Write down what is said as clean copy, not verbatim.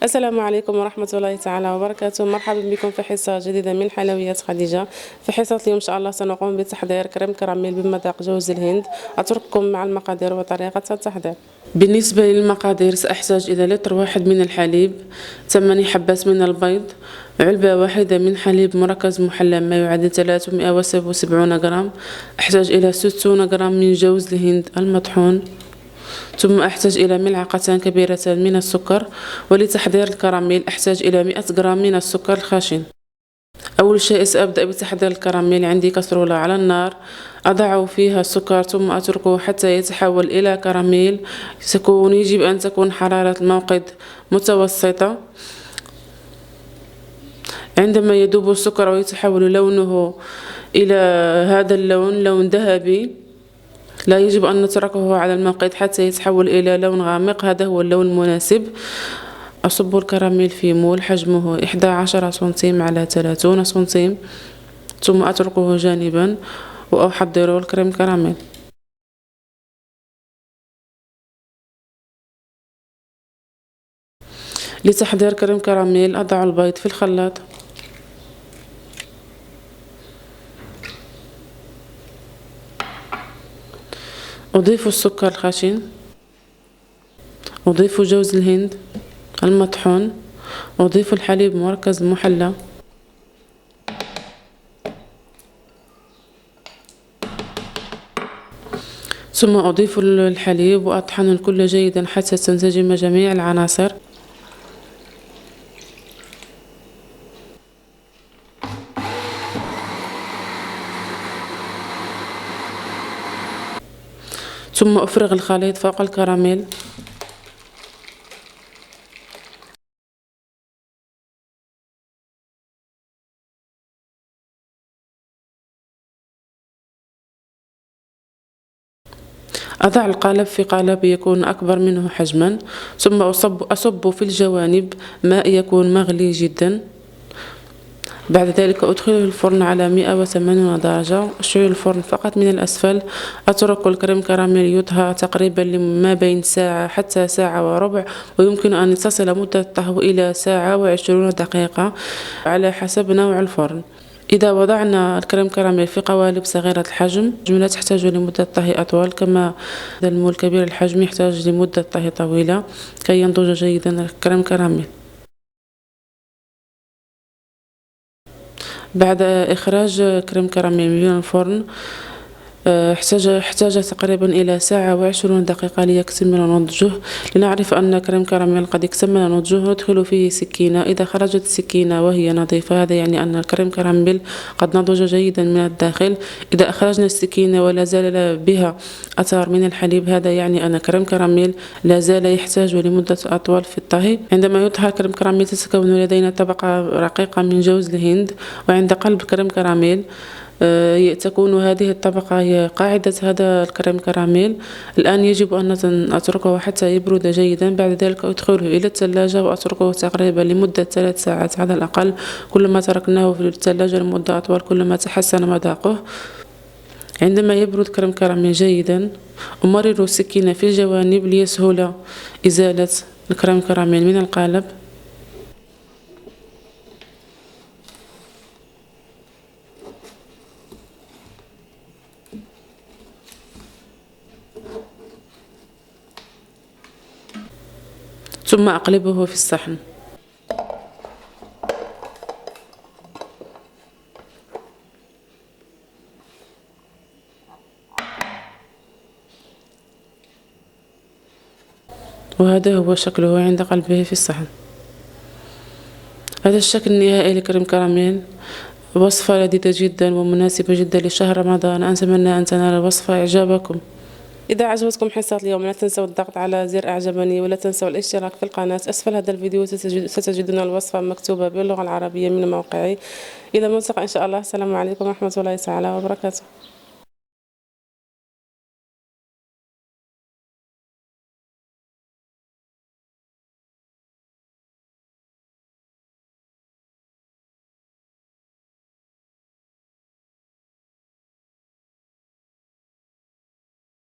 السلام عليكم ورحمة الله تعالى وبركاته. مرحبا بكم في حصة جديدة من حلويات خديجة. في حصة اليوم إن شاء الله سنقوم بتحضير كريم كراميل بمذاق جوز الهند. أترككم مع المقادير وطريقة التحضير. بالنسبة للمقادير سأحتاج إلى لتر واحد من الحليب، 8 حبات من البيض، علبة واحدة من حليب مركز محلى ما يعادل 377 غرام، أحتاج إلى 60 غرام من جوز الهند المطحون، ثم أحتاج إلى ملعقتان كبيرتان من السكر. ولتحضير الكراميل أحتاج إلى 100 غرام من السكر الخشن. أول شيء سأبدأ بتحضير الكراميل. عندي كسرولة على النار، أضع فيها السكر ثم أتركه حتى يتحول إلى كراميل. يجب أن تكون حرارة الموقد متوسطة. عندما يذوب السكر ويتحول لونه إلى هذا اللون، لون ذهبي، لا يجب أن نتركه على الموقد حتى يتحول إلى لون غامق، هذا هو اللون المناسب. أصب الكراميل في مول حجمه 11 سنتيم على 30 سنتيم، ثم أتركه جانبا وأحضر الكريم كراميل. لتحضير كريم كراميل أضع البيض في الخلاط، أضيف السكر الخشن، أضيف جوز الهند المطحون، أضيف الحليب مركز المحلى، ثم أضيف الحليب وأطحن الكل جيدا حتى تنسجم جميع العناصر. ثم أفرغ الخليط فوق الكراميل. أضع القالب في قالب يكون أكبر منه حجما، ثم أصب في الجوانب ماء يكون مغلي جدا. بعد ذلك أدخله الفرن على 180 درجة. أشعل الفرن فقط من الأسفل. أترك الكريم كراميل يطهى تقريبا ما بين ساعة حتى ساعة وربع، ويمكن أن تصل مدة طهو إلى ساعة و20 دقيقة على حسب نوع الفرن. إذا وضعنا الكريم كراميل في قوالب صغيرة الحجم لا تحتاج لمدة طهي أطول، كما المول كبير الحجم يحتاج لمدة طهي طويلة كي ينضج جيدا الكريم كراميل. بعد إخراج كريم كراميل من الفرن احتاج تقريبا إلى ساعة و20 دقيقة ليكتمل نضجه. لنعرف أن كريم كراميل قد اكتمل نضجه ندخل فيه سكينة. إذا خرجت السكينة وهي نظيفة هذا يعني أن الكريم كراميل قد نضج جيدا من الداخل. إذا أخرجنا السكينة ولا زال بها أثار من الحليب هذا يعني أن كريم كراميل لا زال يحتاج لمدة أطول في الطهي. عندما يطهى كريم كراميل تتكون لدينا طبقة رقيقة من جوز الهند، وعند قلب كريم كراميل تكون هذه الطبقة هي قاعدة هذا الكريم كراميل. الآن يجب أن أتركه حتى يبرد جيدا. بعد ذلك أدخله إلى الثلاجة وأتركه تقريبا لمدة 3 ساعات على الأقل. كلما تركناه في الثلاجة لمدة أطول كلما تحسن مذاقه. عندما يبرد كريم كراميل جيدا أمرر السكينة في الجوانب ليسهل إزالة الكريم كراميل من القالب. ثم أقلبه في الصحن. وهذا هو شكله عند قلبه في الصحن. هذا الشكل النهائي لكريم كراميل. وصفة لذيذة جدا ومناسبة جدا لشهر رمضان. أتمنى أن تنال الوصفة إعجابكم. إذا عجبتكم حصة اليوم لا تنسوا الضغط على زر أعجبني، ولا تنسوا الاشتراك في القناة. أسفل هذا الفيديو ستجدون الوصفة مكتوبة باللغة العربية من موقعي. إلى الملتقى إن شاء الله. السلام عليكم ورحمة الله تعالى وبركاته.